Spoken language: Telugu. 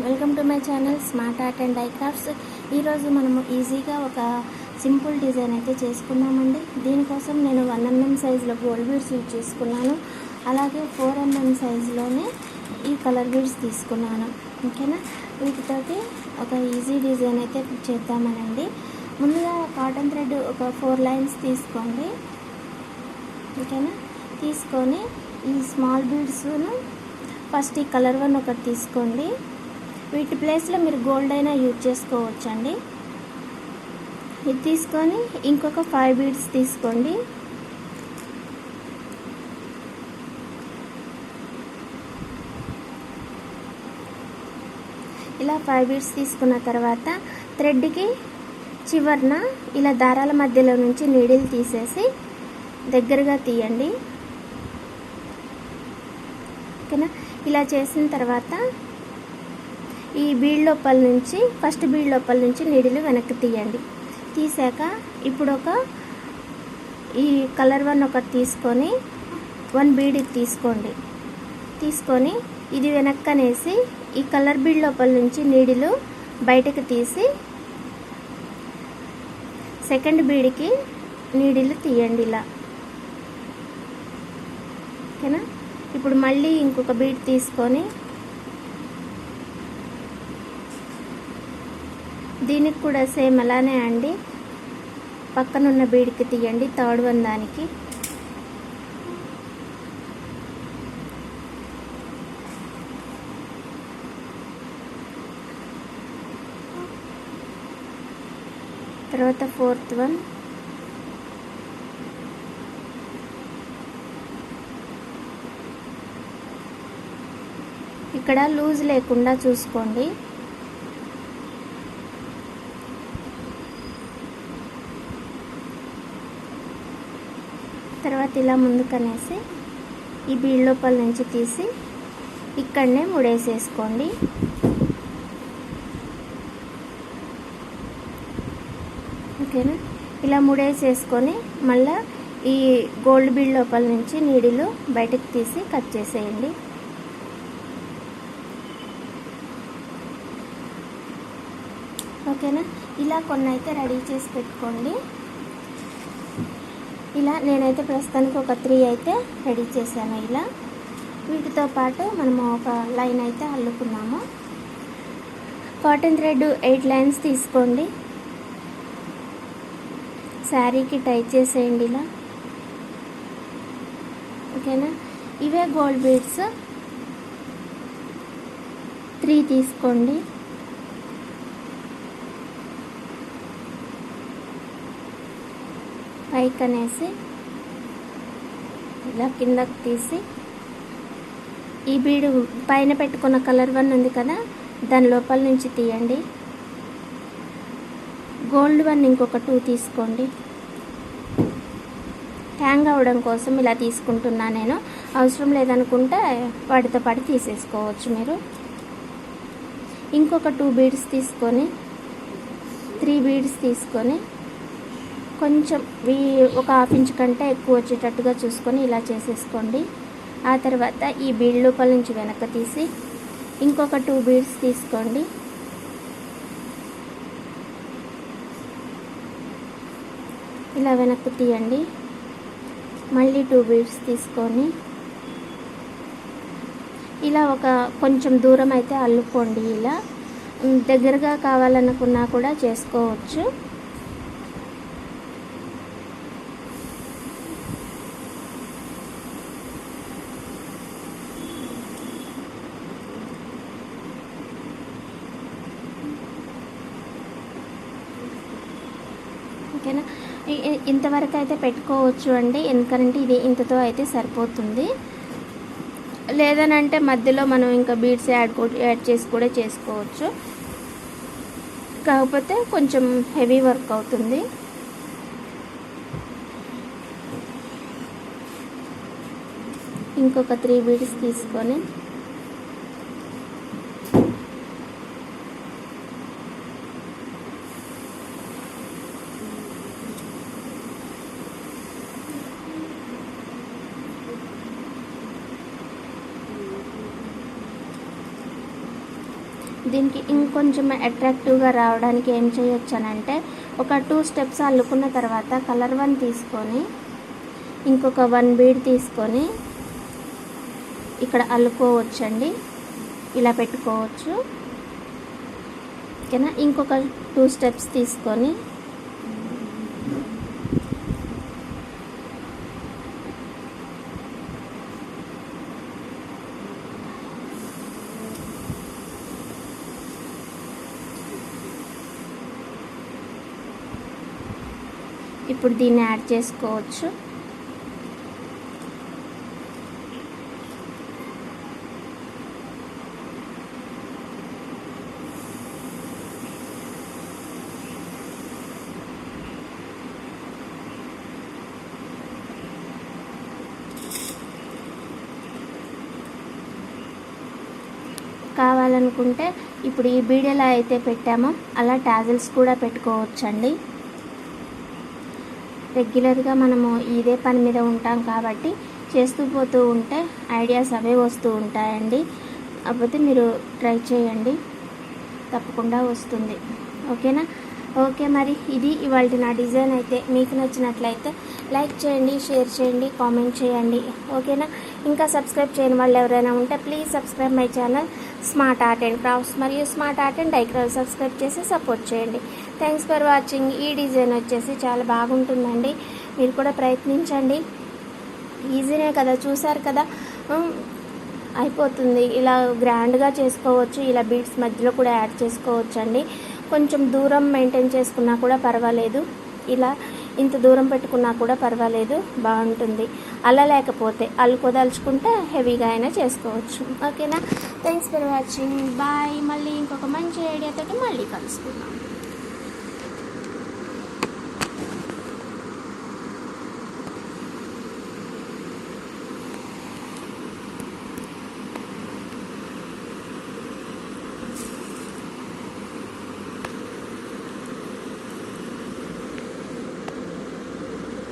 Welcome to my channel smart art and DIY crafts. ఈరోజు మనము ఈజీగా ఒక సింపుల్ డిజైన్ అయితే చేసుకున్నామండి. దీనికోసం నేను 1mm సైజులో గోల్డ్ బీడ్స్ యూజ్ చేసుకున్నాను. అలాగే 4mm సైజులోనే ఈ కలర్ బీడ్స్ తీసుకున్నాను. ఓకేనా, వీటితోటి ఒక ఈజీ డిజైన్ అయితే చేద్దామనండి. ముందుగా కాటన్ థ్రెడ్ ఒక 4 లైన్స్ తీసుకోండి. ఓకేనా, తీసుకొని ఈ స్మాల్ బీడ్స్ను ఫస్ట్ ఈ కలర్ వన్ ఒకటి తీసుకోండి. వీటి ప్లేస్లో మీరు గోల్డ్ అయినా యూజ్ చేసుకోవచ్చండి. ఇది తీసుకొని ఇంకొక 5 బీడ్స్ తీసుకోండి. ఇలా 5 బీడ్స్ తీసుకున్న తర్వాత థ్రెడ్కి చివరన ఇలా దారాల మధ్యలో నుంచి నీడిల్ తీసేసి దగ్గరగా తీయండి. ఓకేనా, ఇలా చేసిన తర్వాత ఈ బీడ్ లోపల నుంచి ఫస్ట్ బీడ్ లోపల నుంచి నీడిలు వెనక్కి తీయండి. తీసాక ఇప్పుడు ఈ కలర్ వన్ ఒకటి తీసుకొని 1 బీడ్ తీసుకోండి. తీసుకొని ఇది వెనక్కనేసి ఈ కలర్ బీడ్ లోపల నుంచి నీడిలు బయటకు తీసి సెకండ్ బీడ్కి నీడిలు తీయండి ఇలా. ఓకేనా, ఇప్పుడు మళ్ళీ ఇంకొక బీడ్ తీసుకొని దీనికి కూడా సేమ్ అలానే అండి, పక్కనున్న బీడ్కి తీయండి థర్డ్ వన్ దానికి. తర్వాత ఫోర్త్ వన్, ఇక్కడ లూజ్ లేకుండా చూసుకోండి. తర్వాత ఇలా ముందుకనేసి ఈ బీడ్ లోపల నుంచి తీసి ఇక్కడనే ముడేసేసుకోండి. ఓకేనా, ఇలా ముడేసేసుకొని మళ్ళీ ఈ గోల్డ్ బీడ్ లోపల నుంచి నీడిలు బయటకు తీసి కట్ చేసేయండి. ఓకేనా, ఇలా కొన్ని అయితే రెడీ చేసి పెట్టుకోండి. ఇలా నేనైతే ప్రస్తుతానికి ఒక 3 అయితే రెడీ చేశాను. ఇలా వీటితో పాటు మనము ఒక లైన్ అయితే అల్లుకున్నాము. కాటన్ థ్రెడ్ 8 లైన్స్ తీసుకోండి. శారీకి టై చేసేయండి ఇలా. ఓకేనా, ఇవే గోల్డ్ బీడ్స్ 3 తీసుకోండి. పైకి అనేసి ఇలా కిందకి తీసి ఈ బీడు పైన పెట్టుకున్న కలర్ వన్ ఉంది కదా, దాని లోపల నుంచి తీయండి. గోల్డ్ వన్ ఇంకొక 2 తీసుకోండి. హ్యాంగ్ అవ్వడం కోసం ఇలా తీసుకుంటున్నా నేను. అవసరం లేదనుకుంటే వాటితో పాటు తీసేసుకోవచ్చు మీరు. ఇంకొక 2 బీడ్స్ తీసుకొని 3 బీడ్స్ తీసుకొని కొంచెం ఒక 1/2 ఇంచ్ కంటే ఎక్కువ వచ్చేటట్టుగా చూసుకొని ఇలా చేసేసుకోండి. ఆ తర్వాత ఈ బీడ్ లోపల నుంచి వెనక్కి తీసి ఇంకొక 2 బీడ్స్ తీసుకోండి. ఇలా వెనక్కి తీయండి. మళ్ళీ 2 బీడ్స్ తీసుకొని ఇలా కొంచెం దూరం అయితే అల్లుకోండి. ఇలా దగ్గరగా కావాలనుకున్నా కూడా చేసుకోవచ్చు. ఓకేనా, ఇంతవరకు అయితే పెట్టుకోవచ్చు అండి. ఎందుకంటే ఇది ఇంతతో అయితే సరిపోతుంది. లేదనంటే మధ్యలో మనం ఇంకా బీడ్స్ యాడ్ చేసి కూడా చేసుకోవచ్చు. కాకపోతే కొంచెం హెవీ వర్క్ అవుతుంది. ఇంకొక 3 బీడ్స్ తీసుకొని దీనికి ఇంకొంచెం అట్రాక్టివ్గా రావడానికి ఏం చేయొచ్చనంటే ఒక 2 స్టెప్స్ అల్లుకున్న తర్వాత కలర్ 1 తీసుకొని ఇంకొక 1 బీడ్ తీసుకొని ఇక్కడ అల్లుకోవచ్చండి. ఇలా పెట్టుకోవచ్చు. ఓకేనా. ఇంకొక 2 స్టెప్స్ తీసుకొని ఇప్పుడు దీన్ని యాడ్ చేసుకోవచ్చు. కావాలనుకుంటే ఇప్పుడు ఈ బీడ్ ఎలా అయితే పెట్టామో అలా టాజిల్స్ కూడా పెట్టుకోవచ్చండి. రెగ్యులర్గా మనము ఇదే పని మీద ఉంటాం కాబట్టి చేస్తూ పోతూ ఉంటే ఐడియాస్ అవే వస్తూ ఉంటాయండి. కాకపోతే మీరు ట్రై చేయండి, తప్పకుండా వస్తుంది. ఓకేనా. ఓకే, మరి ఇది ఇవాళ నా డిజైన్ అయితే మీకు నచ్చినట్లయితే లైక్ చేయండి, షేర్ చేయండి, కామెంట్ చేయండి. ఓకేనా. ఇంకా సబ్స్క్రైబ్ చేయని వాళ్ళు ఎవరైనా ఉంటే please subscribe my channel smart art and crafts మరియు smart art and DIY crafts subscribe చేసి సపోర్ట్ చేయండి. Thanks for watching. ఈ డిజైన్ వచ్చేసి చాలా బాగుంటుందండి, మీరు కూడా ప్రయత్నించండి. ఈజీనే కదా, చూసారు కదా, అయిపోతుంది. ఇలా గ్రాండ్గా చేసుకోవచ్చు. ఇలా బీడ్స్ మధ్యలో కూడా యాడ్ చేసుకోవచ్చు అండి. కొంచెం దూరం మెయింటైన్ చేసుకున్నా కూడా పర్వాలేదు, ఇలా ఇంత దూరం పెట్టుకున్నా కూడా పర్వాలేదు, బాగుంటుంది. అలా లేకపోతే అల్లుకోదలుచుకుంటే హెవీగా అయినా చేసుకోవచ్చు. ఓకేనా. Thanks for watching. బాయ్. మళ్ళీ ఇంకొక మంచి ఐడియాతో మళ్ళీ కలుసుకుందాం.